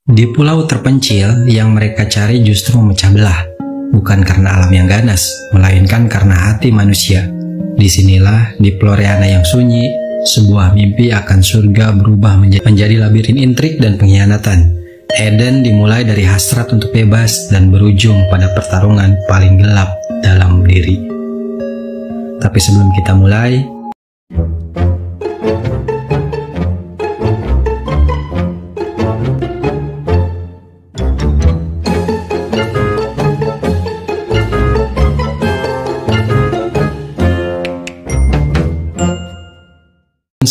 Di pulau terpencil yang mereka cari justru memecah belah, bukan karena alam yang ganas, melainkan karena hati manusia. Disinilah di Floreana yang sunyi, sebuah mimpi akan surga berubah menjadi labirin intrik dan pengkhianatan. Eden dimulai dari hasrat untuk bebas dan berujung pada pertarungan paling gelap dalam diri. Tapi sebelum kita mulai,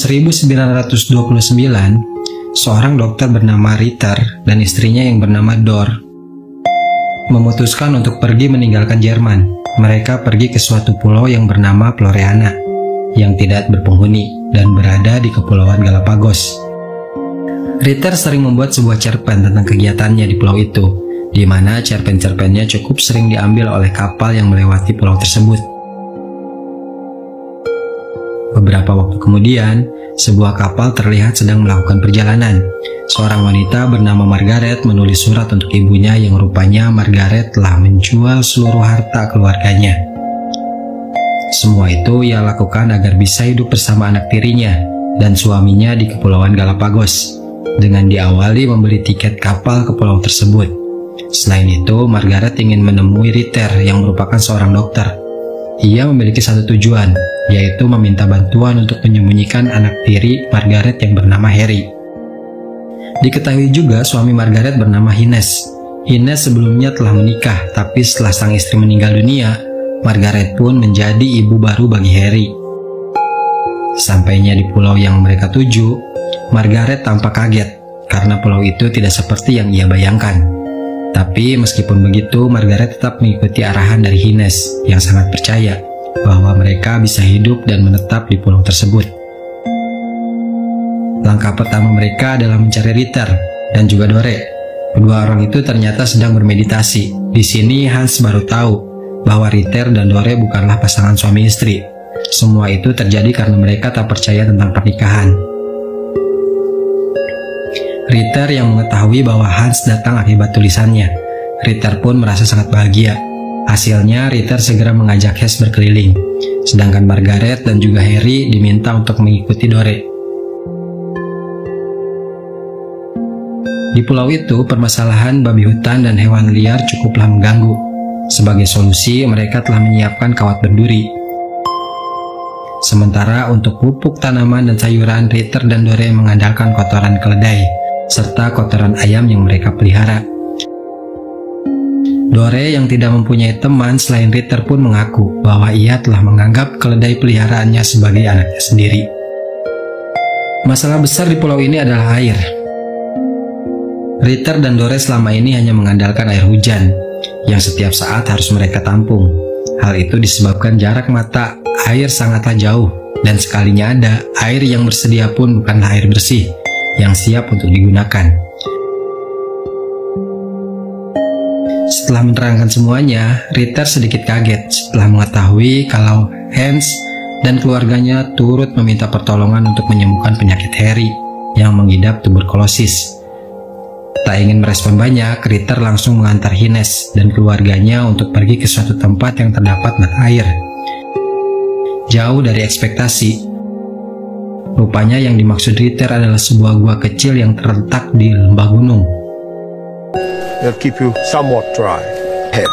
1929, seorang dokter bernama Ritter dan istrinya yang bernama Dor memutuskan untuk pergi meninggalkan Jerman. Mereka pergi ke suatu pulau yang bernama Floreana, yang tidak berpenghuni dan berada di Kepulauan Galapagos. Ritter sering membuat sebuah cerpen tentang kegiatannya di pulau itu, di mana cerpen-cerpennya cukup sering diambil oleh kapal yang melewati pulau tersebut. Beberapa waktu kemudian, sebuah kapal terlihat sedang melakukan perjalanan. Seorang wanita bernama Margaret menulis surat untuk ibunya yang rupanya Margaret telah menjual seluruh harta keluarganya. Semua itu ia lakukan agar bisa hidup bersama anak tirinya dan suaminya di Kepulauan Galapagos, dengan diawali membeli tiket kapal ke pulau tersebut. Selain itu, Margaret ingin menemui Ritter yang merupakan seorang dokter. Ia memiliki satu tujuan, yaitu meminta bantuan untuk menyembunyikan anak tiri Margaret yang bernama Harry. Diketahui juga suami Margaret bernama Hines. Hines sebelumnya telah menikah, tapi setelah sang istri meninggal dunia, Margaret pun menjadi ibu baru bagi Harry. Sampainya di pulau yang mereka tuju, Margaret tampak kaget karena pulau itu tidak seperti yang ia bayangkan. Tapi meskipun begitu, Margaret tetap mengikuti arahan dari Hines yang sangat percaya bahwa mereka bisa hidup dan menetap di pulau tersebut. Langkah pertama mereka adalah mencari Ritter dan juga Dore. Kedua orang itu ternyata sedang bermeditasi. Di sini Hans baru tahu bahwa Ritter dan Dore bukanlah pasangan suami istri. Semua itu terjadi karena mereka tak percaya tentang pernikahan. Ritter yang mengetahui bahwa Hans datang akibat tulisannya. Ritter pun merasa sangat bahagia. Hasilnya, Ritter segera mengajak Hans berkeliling, sedangkan Margaret dan juga Harry diminta untuk mengikuti Dore. Di pulau itu, permasalahan babi hutan dan hewan liar cukuplah mengganggu. Sebagai solusi, mereka telah menyiapkan kawat berduri. Sementara untuk pupuk tanaman dan sayuran, Ritter dan Dore mengandalkan kotoran keledai serta kotoran ayam yang mereka pelihara. Dore yang tidak mempunyai teman selain Ritter pun mengaku bahwa ia telah menganggap keledai peliharaannya sebagai anaknya sendiri. Masalah besar di pulau ini adalah air. Ritter dan Dore selama ini hanya mengandalkan air hujan yang setiap saat harus mereka tampung. Hal itu disebabkan jarak mata air sangatlah jauh, dan sekalinya ada, air yang bersedia pun bukanlah air bersih yang siap untuk digunakan. Setelah menerangkan semuanya, Ritter sedikit kaget setelah mengetahui kalau Hans dan keluarganya turut meminta pertolongan untuk menyembuhkan penyakit Harry yang mengidap tuberkulosis. Tak ingin merespon banyak, Ritter langsung mengantar Hines dan keluarganya untuk pergi ke suatu tempat yang terdapat mata air. Jauh dari ekspektasi, rupanya yang dimaksud Ritter adalah sebuah gua kecil yang terletak di lembah gunung. They'll keep you somewhat dry. Head.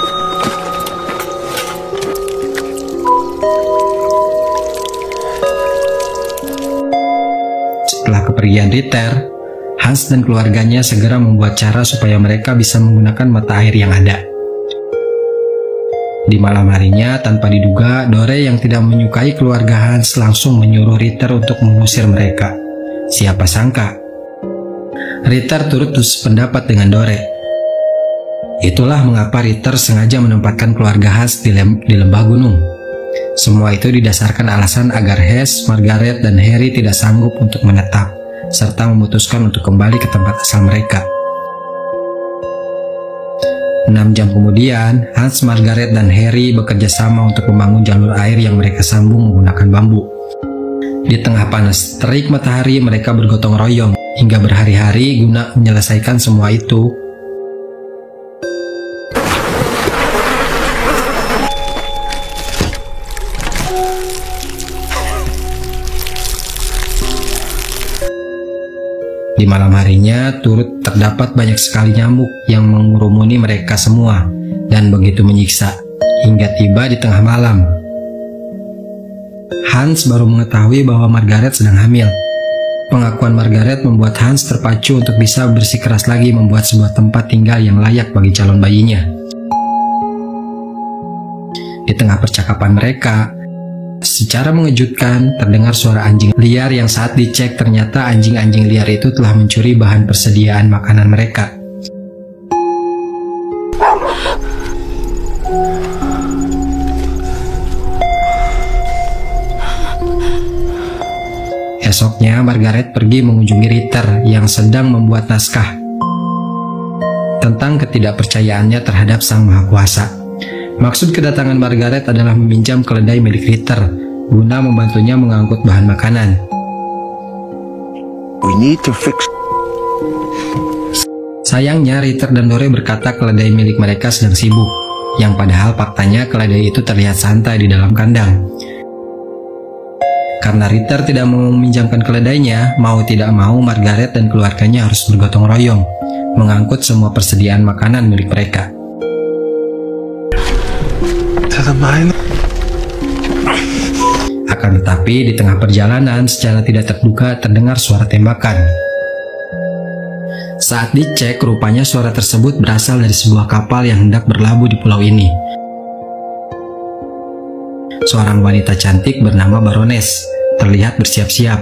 Setelah kepergian Ritter, Hans dan keluarganya segera membuat cara supaya mereka bisa menggunakan mata air yang ada. Di malam harinya, tanpa diduga, Dore yang tidak menyukai keluarga Hans langsung menyuruh Ritter untuk mengusir mereka. Siapa sangka, Ritter turut sependapat dengan Dore. Itulah mengapa Ritter sengaja menempatkan keluarga Hans di lembah gunung. Semua itu didasarkan alasan agar Hans, Margaret, dan Harry tidak sanggup untuk menetap, serta memutuskan untuk kembali ke tempat asal mereka. 6 jam kemudian, Hans, Margaret, dan Harry bekerja sama untuk membangun jalur air yang mereka sambung menggunakan bambu. Di tengah panas terik matahari, mereka bergotong royong hingga berhari-hari guna menyelesaikan semua itu. Di malam harinya turut terdapat banyak sekali nyamuk yang mengurumuni mereka semua dan begitu menyiksa hingga tiba di tengah malam. Hans baru mengetahui bahwa Margaret sedang hamil. Pengakuan Margaret membuat Hans terpacu untuk bisa bersikeras lagi membuat sebuah tempat tinggal yang layak bagi calon bayinya. Di tengah percakapan mereka, secara mengejutkan terdengar suara anjing liar yang saat dicek ternyata anjing-anjing liar itu telah mencuri bahan persediaan makanan mereka. Esoknya Margaret pergi mengunjungi Ritter yang sedang membuat naskah tentang ketidakpercayaannya terhadap Sang Maha Kuasa. Maksud kedatangan Margaret adalah meminjam keledai milik Ritter guna membantunya mengangkut bahan makanan. We need to fix. Sayangnya Ritter dan Dore berkata keledai milik mereka sedang sibuk, yang padahal faktanya keledai itu terlihat santai di dalam kandang. Karena Ritter tidak mau meminjamkan keledainya, mau tidak mau Margaret dan keluarganya harus bergotong royong mengangkut semua persediaan makanan milik mereka. Akan tetapi di tengah perjalanan secara tidak terduga terdengar suara tembakan. Saat dicek, rupanya suara tersebut berasal dari sebuah kapal yang hendak berlabuh di pulau ini. Seorang wanita cantik bernama Baroness terlihat bersiap-siap.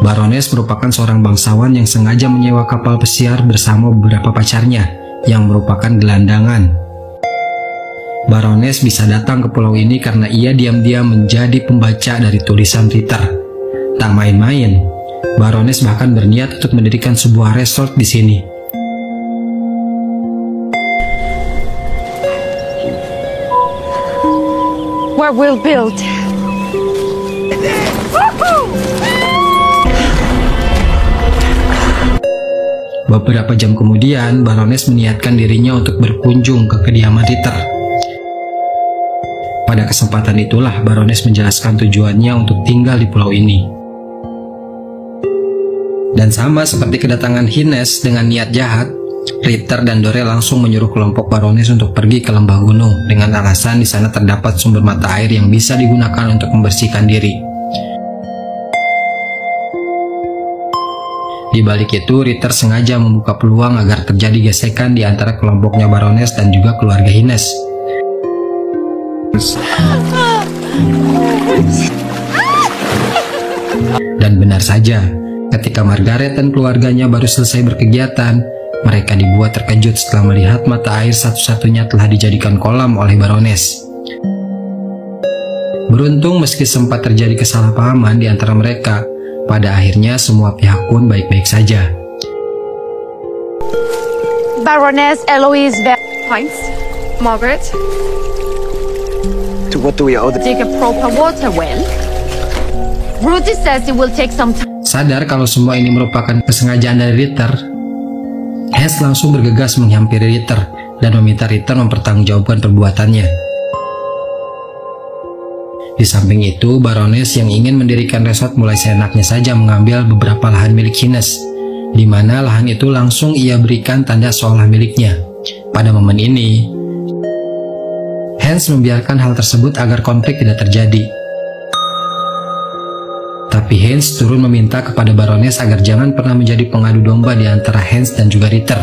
Baroness merupakan seorang bangsawan yang sengaja menyewa kapal pesiar bersama beberapa pacarnya yang merupakan gelandangan. Baroness bisa datang ke pulau ini karena ia diam-diam menjadi pembaca dari tulisan Ritter. Tak main-main, Baroness bahkan berniat untuk mendirikan sebuah resort di sini. Where we'll build. Beberapa jam kemudian, Baroness meniatkan dirinya untuk berkunjung ke kediaman Ritter. Pada kesempatan itulah Baroness menjelaskan tujuannya untuk tinggal di pulau ini. Dan sama seperti kedatangan Hines dengan niat jahat, Ritter dan Dore langsung menyuruh kelompok Baroness untuk pergi ke lembah gunung dengan alasan di sana terdapat sumber mata air yang bisa digunakan untuk membersihkan diri. Di balik itu, Ritter sengaja membuka peluang agar terjadi gesekan di antara kelompoknya Baroness dan juga keluarga Hines. Dan benar saja, ketika Margaret dan keluarganya baru selesai berkegiatan, mereka dibuat terkejut setelah melihat mata air satu-satunya telah dijadikan kolam oleh Baroness. Beruntung meski sempat terjadi kesalahpahaman di antara mereka, pada akhirnya semua pihak pun baik-baik saja. Baroness Eloise Points. Margaret. To what do we owe the... Dig a proper water well. Rudy says it will take some time. Sadar kalau semua ini merupakan kesengajaan dari Ritter, Hans langsung bergegas menghampiri Ritter dan meminta Ritter mempertanggungjawabkan perbuatannya. Di samping itu, Baroness yang ingin mendirikan resort mulai seenaknya saja mengambil beberapa lahan milik Hines, di mana lahan itu langsung ia berikan tanda seolah miliknya. Pada momen ini, Hans membiarkan hal tersebut agar konflik tidak terjadi. Tapi Hans turun meminta kepada Baroness agar jangan pernah menjadi pengadu domba di antara Hans dan juga Ritter.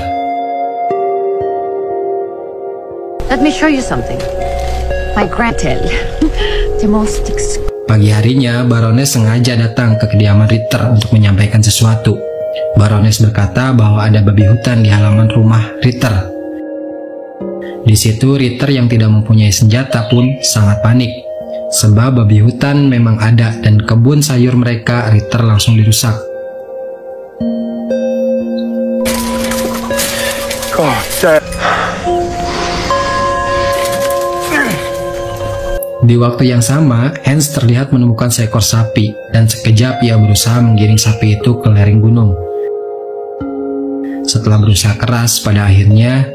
Let me show you something. My grandel. The most Pagi harinya, Baroness sengaja datang ke kediaman Ritter untuk menyampaikan sesuatu. Baroness berkata bahwa ada babi hutan di halaman rumah Ritter. Di situ Ritter yang tidak mempunyai senjata pun sangat panik. Sebab babi hutan memang ada dan kebun sayur mereka Ritter langsung dirusak. Di waktu yang sama, Hans terlihat menemukan seekor sapi dan sekejap ia berusaha menggiring sapi itu ke lereng gunung. Setelah berusaha keras, pada akhirnya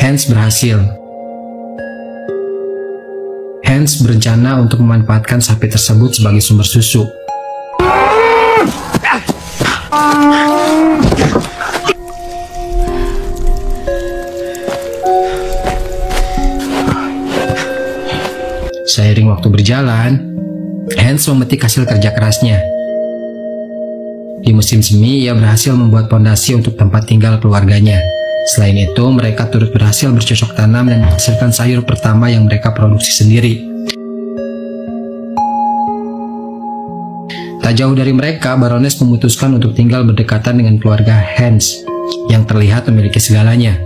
Hans berhasil. Hans berencana untuk memanfaatkan sapi tersebut sebagai sumber susu. Seiring waktu berjalan, Hans memetik hasil kerja kerasnya. Di musim semi, ia berhasil membuat fondasi untuk tempat tinggal keluarganya. Selain itu, mereka turut berhasil bercocok tanam dan menghasilkan sayur pertama yang mereka produksi sendiri. Tak jauh dari mereka, Baroness memutuskan untuk tinggal berdekatan dengan keluarga Hans, yang terlihat memiliki segalanya.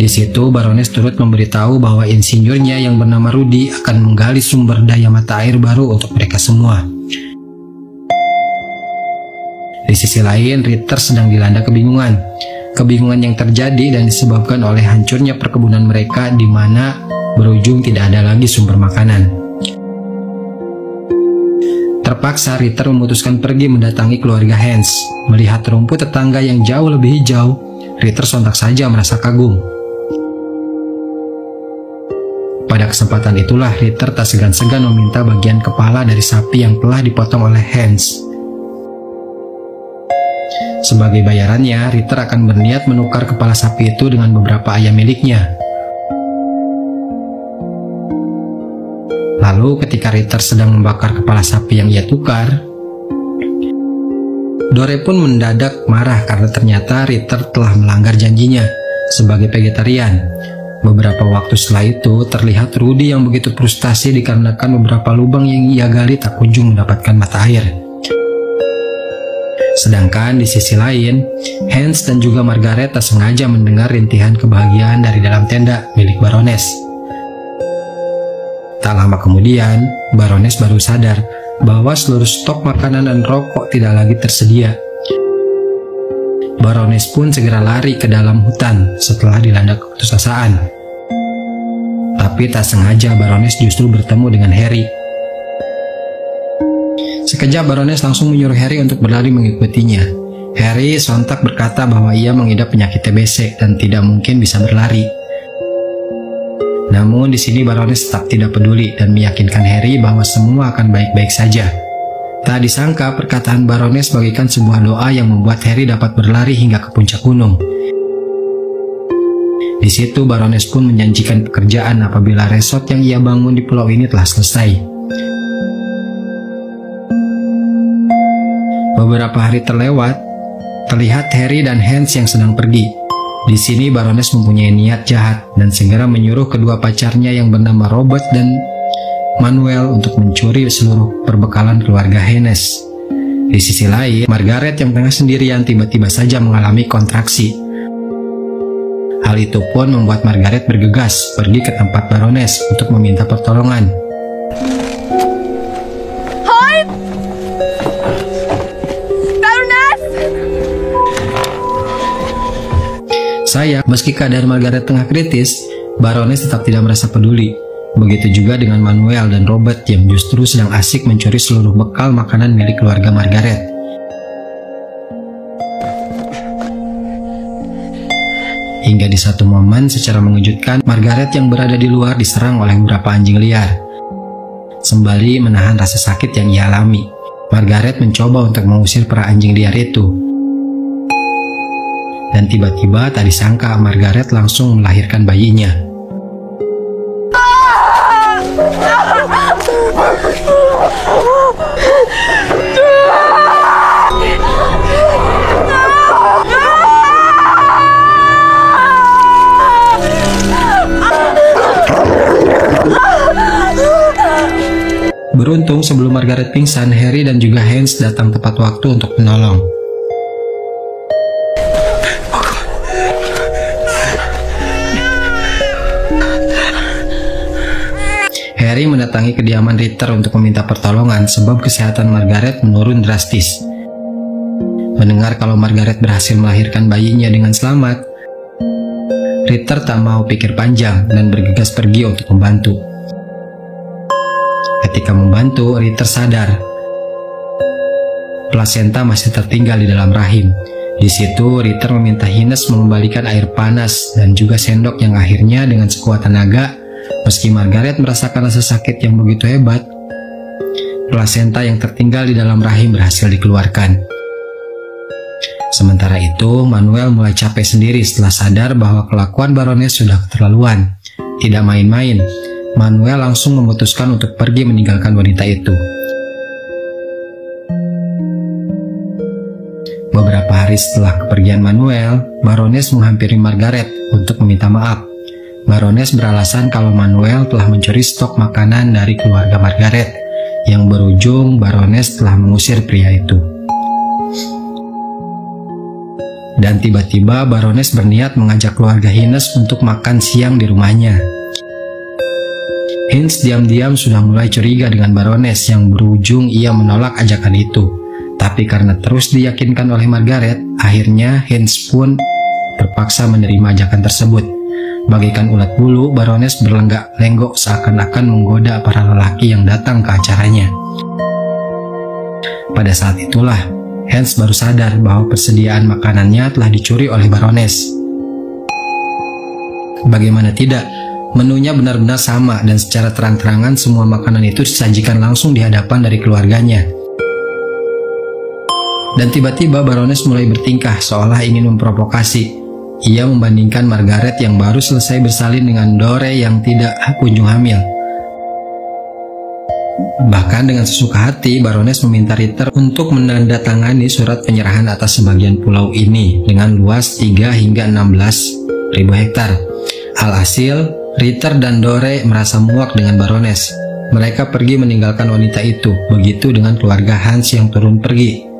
Di situ, Baroness turut memberitahu bahwa insinyurnya yang bernama Rudy akan menggali sumber daya mata air baru untuk mereka semua. Di sisi lain, Ritter sedang dilanda kebingungan. Kebingungan yang terjadi dan disebabkan oleh hancurnya perkebunan mereka di mana berujung tidak ada lagi sumber makanan. Terpaksa, Ritter memutuskan pergi mendatangi keluarga Hans. Melihat rumput tetangga yang jauh lebih hijau, Ritter sontak saja merasa kagum. Pada kesempatan itulah Ritter tak segan-segan meminta bagian kepala dari sapi yang telah dipotong oleh Hans. Sebagai bayarannya, Ritter akan berniat menukar kepala sapi itu dengan beberapa ayam miliknya. Lalu ketika Ritter sedang membakar kepala sapi yang ia tukar, Dore pun mendadak marah karena ternyata Ritter telah melanggar janjinya sebagai vegetarian. Beberapa waktu setelah itu, terlihat Rudy yang begitu frustasi dikarenakan beberapa lubang yang ia gali tak kunjung mendapatkan mata air. Sedangkan di sisi lain, Hans dan juga Margaret tak sengaja mendengar rintihan kebahagiaan dari dalam tenda milik Baroness. Tak lama kemudian, Baroness baru sadar bahwa seluruh stok makanan dan rokok tidak lagi tersedia. Baroness pun segera lari ke dalam hutan setelah dilanda keputusasaan. Tapi tak sengaja Baroness justru bertemu dengan Harry. Sekejap Baroness langsung menyuruh Harry untuk berlari mengikutinya. Harry sontak berkata bahwa ia mengidap penyakit TBC dan tidak mungkin bisa berlari. Namun di sini Baroness tetap tidak peduli dan meyakinkan Harry bahwa semua akan baik-baik saja. Tak disangka perkataan Baroness bagaikan sebuah doa yang membuat Harry dapat berlari hingga ke puncak gunung. Di situ Baroness pun menjanjikan pekerjaan apabila resort yang ia bangun di pulau ini telah selesai. Beberapa hari terlewat, terlihat Harry dan Hans yang sedang pergi. Di sini Baroness mempunyai niat jahat dan segera menyuruh kedua pacarnya yang bernama Robert dan Manuel untuk mencuri seluruh perbekalan keluarga Hennes. Di sisi lain, Margaret yang tengah sendirian tiba-tiba saja mengalami kontraksi. Hal itu pun membuat Margaret bergegas pergi ke tempat Baroness untuk meminta pertolongan. Hi! Baroness! Sayang, meski keadaan Margaret tengah kritis, Baroness tetap tidak merasa peduli. Begitu juga dengan Manuel dan Robert yang justru sedang asik mencuri seluruh bekal makanan milik keluarga Margaret. Hingga di satu momen secara mengejutkan, Margaret yang berada di luar diserang oleh beberapa anjing liar. Sembari menahan rasa sakit yang ia alami, Margaret mencoba untuk mengusir para anjing liar itu. Dan tiba-tiba tak disangka Margaret langsung melahirkan bayinya. Beruntung sebelum Margaret pingsan, Harry dan juga Hans datang tepat waktu untuk menolong. Harry mendatangi kediaman Ritter untuk meminta pertolongan sebab kesehatan Margaret menurun drastis. Mendengar kalau Margaret berhasil melahirkan bayinya dengan selamat, Ritter tak mau pikir panjang dan bergegas pergi untuk membantu. Ketika membantu, Ritter sadar plasenta masih tertinggal di dalam rahim. Di situ, Ritter meminta Hines mengembalikan air panas dan juga sendok yang akhirnya dengan sekuat tenaga, meski Margaret merasakan rasa sakit yang begitu hebat, plasenta yang tertinggal di dalam rahim berhasil dikeluarkan. Sementara itu, Manuel mulai capek sendiri setelah sadar bahwa kelakuan Baroness sudah keterlaluan. Tidak main-main, Manuel langsung memutuskan untuk pergi meninggalkan wanita itu. Beberapa hari setelah kepergian Manuel, Baroness menghampiri Margaret untuk meminta maaf. Baroness beralasan kalau Manuel telah mencuri stok makanan dari keluarga Margaret, yang berujung Baroness telah mengusir pria itu. Dan tiba-tiba Baroness berniat mengajak keluarga Hines untuk makan siang di rumahnya. Hines diam-diam sudah mulai curiga dengan Baroness yang berujung ia menolak ajakan itu. Tapi karena terus diyakinkan oleh Margaret, akhirnya Hines pun terpaksa menerima ajakan tersebut. Bagaikan ulat bulu, Baroness berlenggak-lenggok seakan-akan menggoda para lelaki yang datang ke acaranya. Pada saat itulah, Hans baru sadar bahwa persediaan makanannya telah dicuri oleh Baroness. Bagaimana tidak, menunya benar-benar sama dan secara terang-terangan semua makanan itu disajikan langsung di hadapan dari keluarganya. Dan tiba-tiba Baroness mulai bertingkah seolah ingin memprovokasi. Ia membandingkan Margaret yang baru selesai bersalin dengan Dore yang tidak kunjung hamil. Bahkan dengan sesuka hati, Baroness meminta Ritter untuk menandatangani surat penyerahan atas sebagian pulau ini dengan luas 3 hingga 16.000 hektar. Alhasil, Ritter dan Dore merasa muak dengan Baroness. Mereka pergi meninggalkan wanita itu, begitu dengan keluarga Hans yang turun pergi.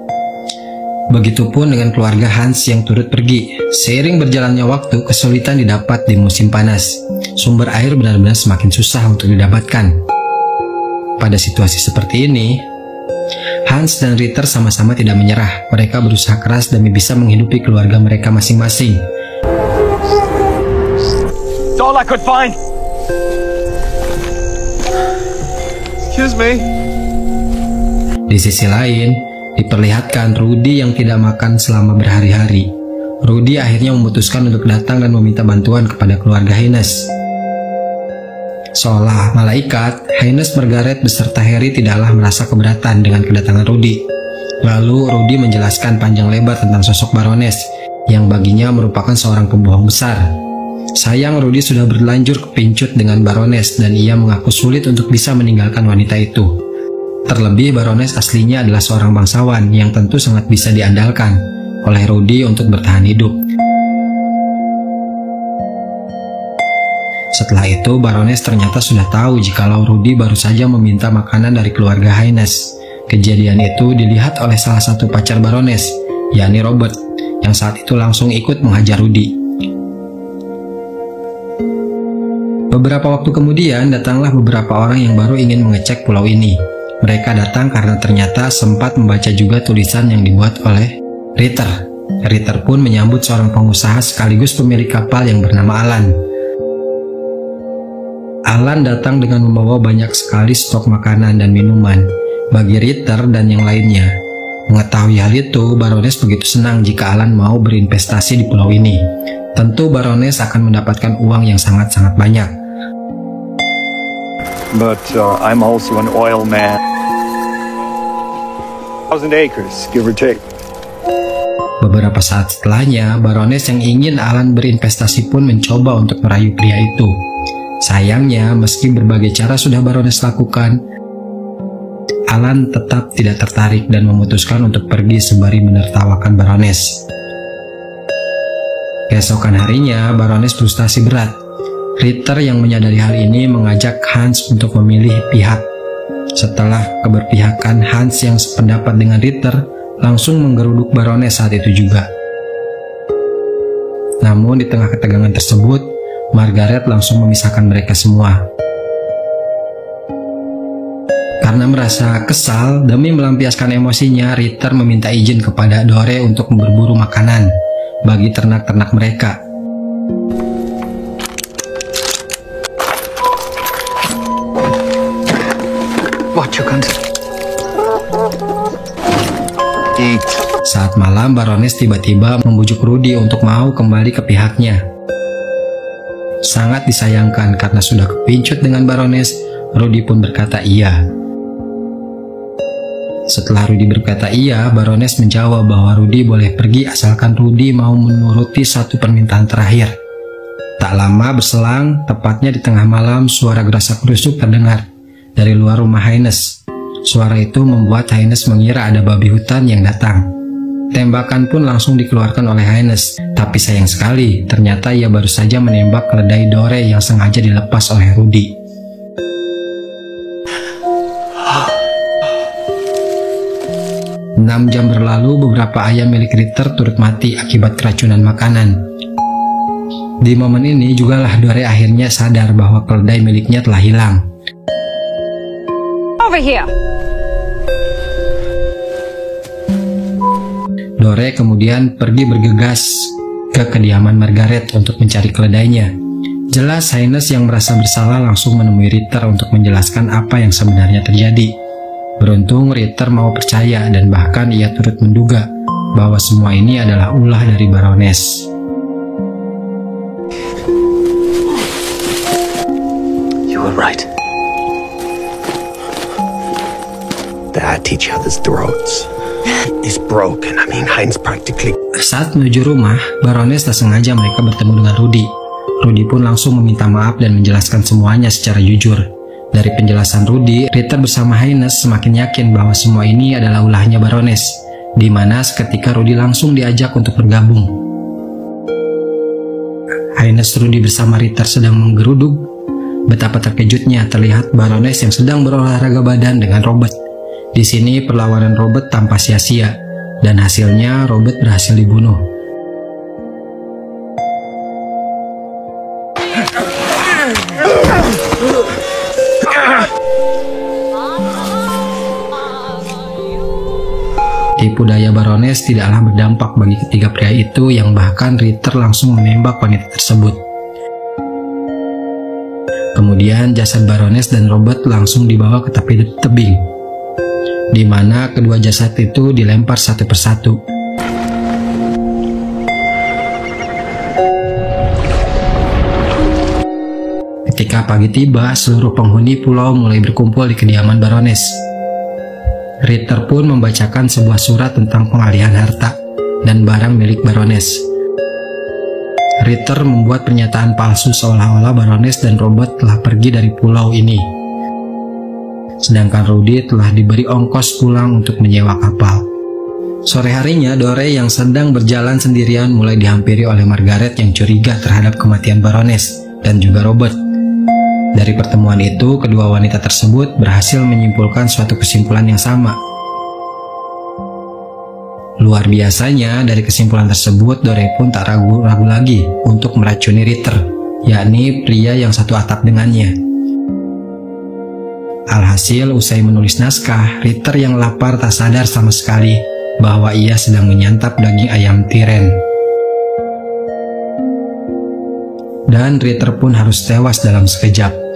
Begitupun dengan keluarga Hans yang turut pergi. Seiring berjalannya waktu, kesulitan didapat di musim panas. Sumber air benar-benar semakin susah untuk didapatkan. Pada situasi seperti ini, Hans dan Ritter sama-sama tidak menyerah. Mereka berusaha keras demi bisa menghidupi keluarga mereka masing-masing. It's all I could find. Excuse me. Di sisi lain, diperlihatkan Rudy yang tidak makan selama berhari-hari. Rudy akhirnya memutuskan untuk datang dan meminta bantuan kepada keluarga Hines. Seolah malaikat, Hines, Margaret beserta Harry tidaklah merasa keberatan dengan kedatangan Rudy. Lalu Rudy menjelaskan panjang lebar tentang sosok Baroness, yang baginya merupakan seorang pembohong besar. Sayang Rudy sudah berlanjur kepincut dengan Baroness dan ia mengaku sulit untuk bisa meninggalkan wanita itu. Terlebih Baroness aslinya adalah seorang bangsawan yang tentu sangat bisa diandalkan oleh Rudy untuk bertahan hidup. Setelah itu Baroness ternyata sudah tahu jikalau Rudy baru saja meminta makanan dari keluarga Hines. Kejadian itu dilihat oleh salah satu pacar Baroness, yakni Robert, yang saat itu langsung ikut menghajar Rudy. Beberapa waktu kemudian datanglah beberapa orang yang baru ingin mengecek pulau ini. Mereka datang karena ternyata sempat membaca juga tulisan yang dibuat oleh Ritter. Ritter pun menyambut seorang pengusaha sekaligus pemilik kapal yang bernama Alan. Alan datang dengan membawa banyak sekali stok makanan dan minuman bagi Ritter dan yang lainnya. Mengetahui hal itu, Baroness begitu senang jika Alan mau berinvestasi di pulau ini. Tentu Baroness akan mendapatkan uang yang sangat-sangat banyak. But I'm also an oil man. 1,000 acres, give or take. Beberapa saat setelahnya, Baroness yang ingin Alan berinvestasi pun mencoba untuk merayu pria itu. Sayangnya, meski berbagai cara sudah Baroness lakukan, Alan tetap tidak tertarik dan memutuskan untuk pergi sembari menertawakan Baroness. Keesokan harinya, Baroness frustasi berat. Ritter yang menyadari hal ini mengajak Hans untuk memilih pihak. Setelah keberpihakan, Hans yang sependapat dengan Ritter langsung menggeruduk Baroness saat itu juga. Namun di tengah ketegangan tersebut, Margaret langsung memisahkan mereka semua. Karena merasa kesal, demi melampiaskan emosinya, Ritter meminta izin kepada Dore untuk berburu makanan bagi ternak-ternak mereka. What you can eat. Saat malam, Baroness tiba-tiba membujuk Rudy untuk mau kembali ke pihaknya. Sangat disayangkan karena sudah kepincut dengan Baroness, Rudy pun berkata iya. Setelah Rudy berkata iya, Baroness menjawab bahwa Rudy boleh pergi asalkan Rudy mau menuruti satu permintaan terakhir. Tak lama berselang, tepatnya di tengah malam, suara gerasak-gerusuk terdengar dari luar rumah Haynes. Suara itu membuat Haynes mengira ada babi hutan yang datang. Tembakan pun langsung dikeluarkan oleh Haynes, tapi sayang sekali, ternyata ia baru saja menembak keledai Dore yang sengaja dilepas oleh Rudy. Enam jam berlalu, beberapa ayam milik Ritter turut mati akibat keracunan makanan. Di momen ini jugalah Dore akhirnya sadar bahwa keledai miliknya telah hilang. Over here. Dore kemudian pergi bergegas ke kediaman Margaret untuk mencari keledainya. Jelas Haynes yang merasa bersalah langsung menemui Ritter untuk menjelaskan apa yang sebenarnya terjadi. Beruntung Ritter mau percaya dan bahkan ia turut menduga bahwa semua ini adalah ulah dari Baroness. You were right. They had each other's throats. It's broken. I mean, Heinz practically... Saat menuju rumah, Baroness tak sengaja mereka bertemu dengan Rudy. Rudy pun langsung meminta maaf dan menjelaskan semuanya secara jujur. Dari penjelasan Rudy, Ritter bersama Haynes semakin yakin bahwa semua ini adalah ulahnya Baroness, di mana seketika Rudy langsung diajak untuk bergabung. Haynes, Rudy bersama Ritter sedang menggeruduk. Betapa terkejutnya terlihat Baroness yang sedang berolahraga badan dengan Robert. Di sini perlawanan Robert tanpa sia-sia, dan hasilnya Robert berhasil dibunuh. Tipu daya Baroness tidaklah berdampak bagi ketiga pria itu yang bahkan Ritter langsung menembak wanita tersebut. Kemudian jasad Baroness dan Robert langsung dibawa ke tepi tebing, di mana kedua jasad itu dilempar satu persatu. Ketika pagi tiba, seluruh penghuni pulau mulai berkumpul di kediaman Baroness. Ritter pun membacakan sebuah surat tentang pengalihan harta dan barang milik Baroness. Ritter membuat pernyataan palsu seolah-olah Baroness dan Robert telah pergi dari pulau ini. Sedangkan Rudy telah diberi ongkos pulang untuk menyewa kapal. Sore harinya, Dore yang sedang berjalan sendirian mulai dihampiri oleh Margaret yang curiga terhadap kematian Baroness dan juga Robert. Dari pertemuan itu, kedua wanita tersebut berhasil menyimpulkan suatu kesimpulan yang sama. Luar biasanya, dari kesimpulan tersebut, Dore pun tak ragu-ragu lagi untuk meracuni Ritter, yakni pria yang satu atap dengannya. Alhasil, usai menulis naskah, Ritter yang lapar tak sadar sama sekali bahwa ia sedang menyantap daging ayam tiren. Dan Ritter pun harus tewas dalam sekejap.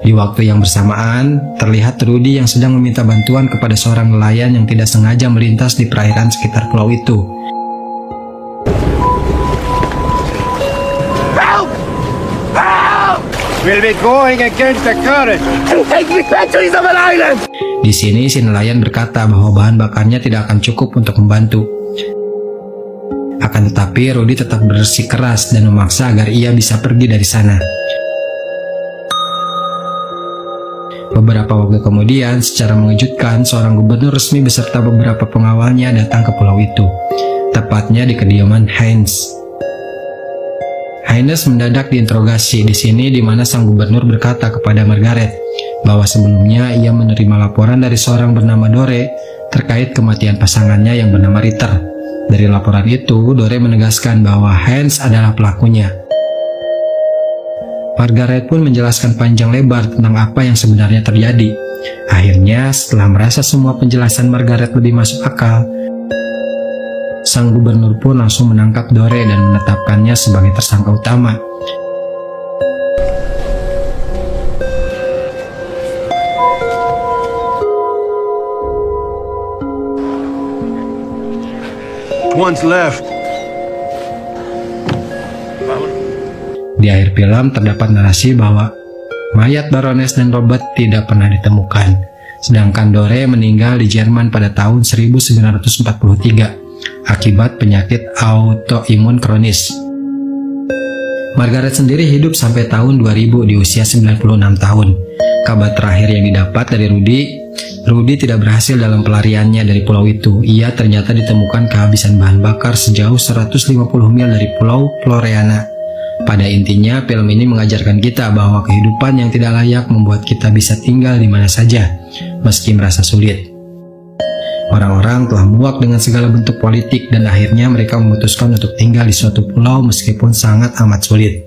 Di waktu yang bersamaan, terlihat Rudy yang sedang meminta bantuan kepada seorang nelayan yang tidak sengaja melintas di perairan sekitar pulau itu. Help! Help! We'll be going against the current and take the batteries of an island! Di sini si nelayan berkata bahwa bahan bakarnya tidak akan cukup untuk membantu. Akan tetapi Rudy tetap bersikeras dan memaksa agar ia bisa pergi dari sana. Beberapa waktu kemudian, secara mengejutkan, seorang gubernur resmi beserta beberapa pengawalnya datang ke pulau itu, tepatnya di kediaman Heinz. Heinz mendadak diinterogasi di sini, di mana sang gubernur berkata kepada Margaret bahwa sebelumnya ia menerima laporan dari seorang bernama Dore terkait kematian pasangannya yang bernama Ritter. Dari laporan itu, Dore menegaskan bahwa Heinz adalah pelakunya. Margaret pun menjelaskan panjang lebar tentang apa yang sebenarnya terjadi. Akhirnya, setelah merasa semua penjelasan Margaret lebih masuk akal, sang gubernur pun langsung menangkap Dore dan menetapkannya sebagai tersangka utama. One's left. Di akhir film terdapat narasi bahwa mayat Baroness dan Robert tidak pernah ditemukan, sedangkan Dore meninggal di Jerman pada tahun 1943 akibat penyakit autoimun kronis. Margaret sendiri hidup sampai tahun 2000 di usia 96 tahun. Kabar terakhir yang didapat dari Rudy tidak berhasil dalam pelariannya dari pulau itu. Ia ternyata ditemukan kehabisan bahan bakar sejauh 150 mil dari pulau Floreana. Pada intinya, film ini mengajarkan kita bahwa kehidupan yang tidak layak membuat kita bisa tinggal di mana saja, meski merasa sulit. Orang-orang telah muak dengan segala bentuk politik dan akhirnya mereka memutuskan untuk tinggal di suatu pulau meskipun sangat amat sulit.